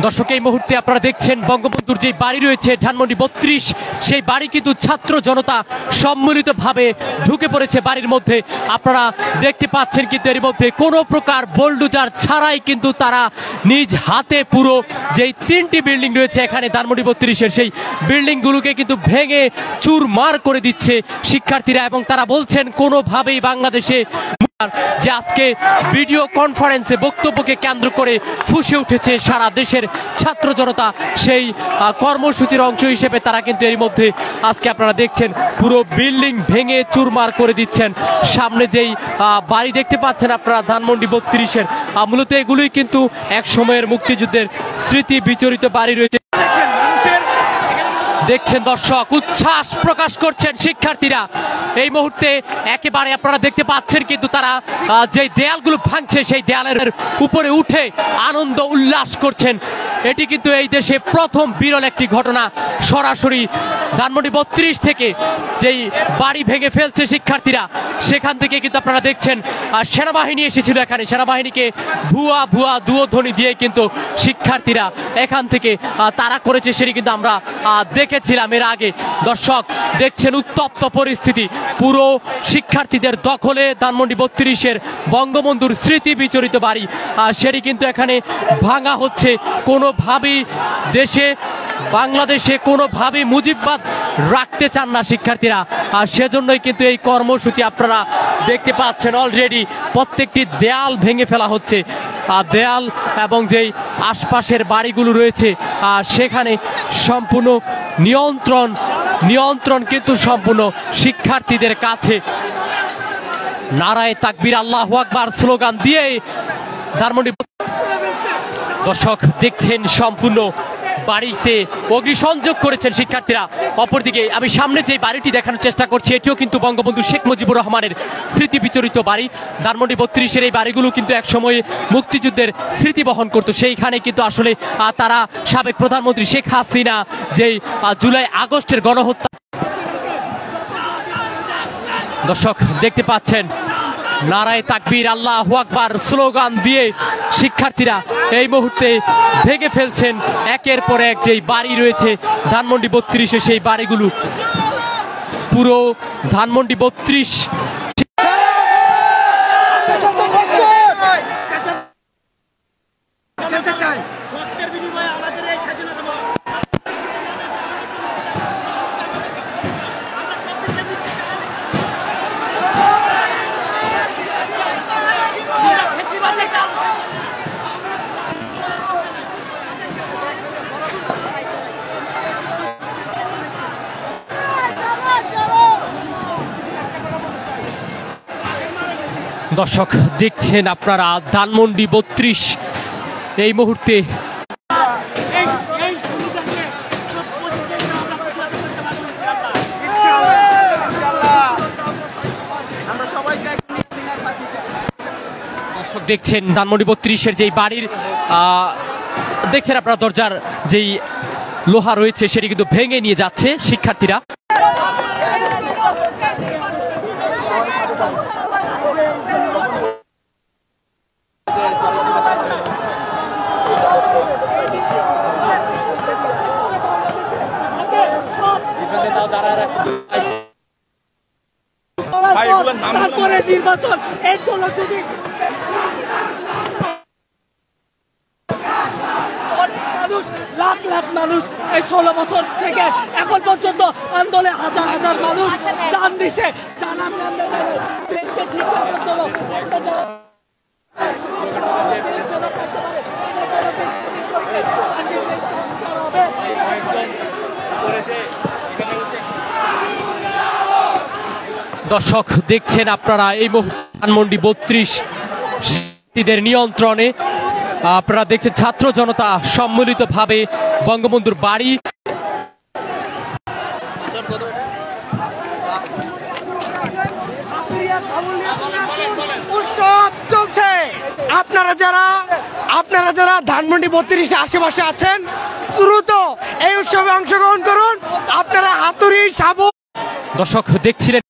দর্শক এই মুহূর্তে আপনারা দেখছেন বঙ্গবন্ধুর যে বাড়ি রয়েছে ধানমন্ডি ৩২, সেই বাড়ি কিন্তু ছাত্র জনতা সম্মিলিতভাবে ঢুকে পড়েছে বাড়ির মধ্যে। আপনারা দেখতে পাচ্ছেন কিন্তু এর মধ্যে কোনো প্রকার বোল্ডোজার ছাড়াই কিন্তু তারা নিজ হাতে পুরো যেই ৩টি বিল্ডিং রয়েছে এখানে ধানমন্ডি ৩২-এর সেই বিল্ডিংগুলোকে কিন্তু ভেঙে চুরমার করে দিচ্ছে শিক্ষার্থীরা, এবং তারা বলছেন কোনোভাবেই বাংলাদেশে যে আজকে ভিডিও কনফারেন্সে বক্তব্যকে কেন্দ্র করে ফুঁসে উঠেছে সারা দেশের ছাত্র জনতা, সেই কর্মসূচির অংশ হিসেবে তারা কিন্তু এর মধ্যে আজকে আপনারা দেখছেন পুরো বিল্ডিং ভেঙে চুরমার করে দিচ্ছেন। সামনে যেই বাড়ি দেখতে পাচ্ছেন আপনারা ধানমন্ডি ৩২-এর, মূলত এগুলোই কিন্তু এক সময়ের মুক্তিযুদ্ধের স্মৃতি বিচরিত বাড়ি রয়েছে। দেখছেন দর্শক, উচ্ছ্বাস প্রকাশ করছেন শিক্ষার্থীরা এই মুহূর্তে। একেবারে আপনারা দেখতে পাচ্ছেন কিন্তু তারা যে দেয়ালগুলো ভাঙছে সেই দেয়ালের উপরে উঠে আনন্দ উল্লাস করছেন। এটি কিন্তু এই দেশে প্রথম বিরল একটি ঘটনা। সরাসরি ধানমন্ডি ৩২ থেকে যেই বাড়ি ভেঙে ফেলছে শিক্ষার্থীরা, সেখান থেকে কিন্তু আপনারা দেখছেন সেনাবাহিনী এসেছিল এখানে। সেনাবাহিনীকে ভুয়া ভুয়া দুয়োধ্বনি দিয়ে কিন্তু শিক্ষার্থীরা এখান থেকে তারা করেছে, সেটি কিন্তু আমরা দেখেছিলাম এর আগে। দর্শক দেখছেন উত্তপ্ত পরিস্থিতি, পুরো শিক্ষার্থীদের দখলে ধানমন্ডি ৩২-এর বঙ্গবন্ধুর স্মৃতি বিচরিত বাড়ি, সেটি কিন্তু এখানে ভাঙা হচ্ছে। কোনোভাবেই দেশে বাংলাদেশে কোনোভাবেই মুজিববাদ রাখতে চান না শিক্ষার্থীরা, আর সেজন্যই কিন্তু এই কর্মসূচি আপনারা দেখতে পাচ্ছেন। অলরেডি প্রত্যেকটি দেয়াল ভেঙে ফেলা হচ্ছে, দেয়াল এবং যেই আশপাশের বাড়িগুলো রয়েছে সেখানে সম্পূর্ণ নিয়ন্ত্রণ কিন্তু সম্পূর্ণ শিক্ষার্থীদের কাছে। নারায়ে তাকবীর, আল্লাহু আকবার স্লোগান দিয়ে ধানমন্ডি দর্শক দেখছেন সম্পূর্ণ বাড়িতে অগ্নিসংযোগ করেছেন শিক্ষার্থীরা। অপরদিকে আমি সামনে যে বাড়িটি দেখানোর চেষ্টা করছি, এটিও কিন্তু বঙ্গবন্ধু শেখ মুজিবুর রহমানের স্মৃতি বিচরিত বাড়ি। ধানমন্ডি ৩২-এর এই বাড়িগুলো কিন্তু একসময় মুক্তিযুদ্ধের স্মৃতি বহন করত। সেইখানে কিন্তু আসলে তারা সাবেক প্রধানমন্ত্রী শেখ হাসিনা যেই জুলাই আগস্টের গণহত্যা, দর্শক দেখতে পাচ্ছেন নারায়ে তাকবীর, আল্লাহু আকবার স্লোগান দিয়ে শিক্ষার্থীরা এই মুহূর্তে ভেঙে ফেলছেন একের পর এক যেই বাড়ি রয়েছে ধানমন্ডি ৩২-এ, সেই বাড়িগুলো পুরো ধানমন্ডি ৩২ দর্শক দেখছেন আপনারা ধানমন্ডি ৩২ এই মুহূর্তে দর্শক দেখছেন ধানমন্ডি ৩২-এর যেই বাড়ির দেখছেন আপনারা দরজার যেই লোহা রয়েছে সেটি কিন্তু ভেঙে নিয়ে যাচ্ছে শিক্ষার্থীরা। তারপরে নির্বাচন, এই যদি মানুষ লাখ লাখ মানুষ এই 16 বছর থেকে এখন পর্যন্ত আন্দোলনে হাজার হাজার মানুষ জান দিছে। দর্শক দেখছেন আপনারা এই ধানমন্ডি ৩২-দের নিয়ন্ত্রণে আপনারা দেখছেন ছাত্র জনতা সম্মিলিতভাবে বঙ্গবন্ধুর বাড়ি। উৎসব চলছে। আপনারা যারা ধানমন্ডি ৩২-এর আশেপাশে আছেন, দ্রুত এই উৎসবে অংশগ্রহণ করুন। আপনারা হাতুড়ি, শাবক দর্শক দেখছিলেন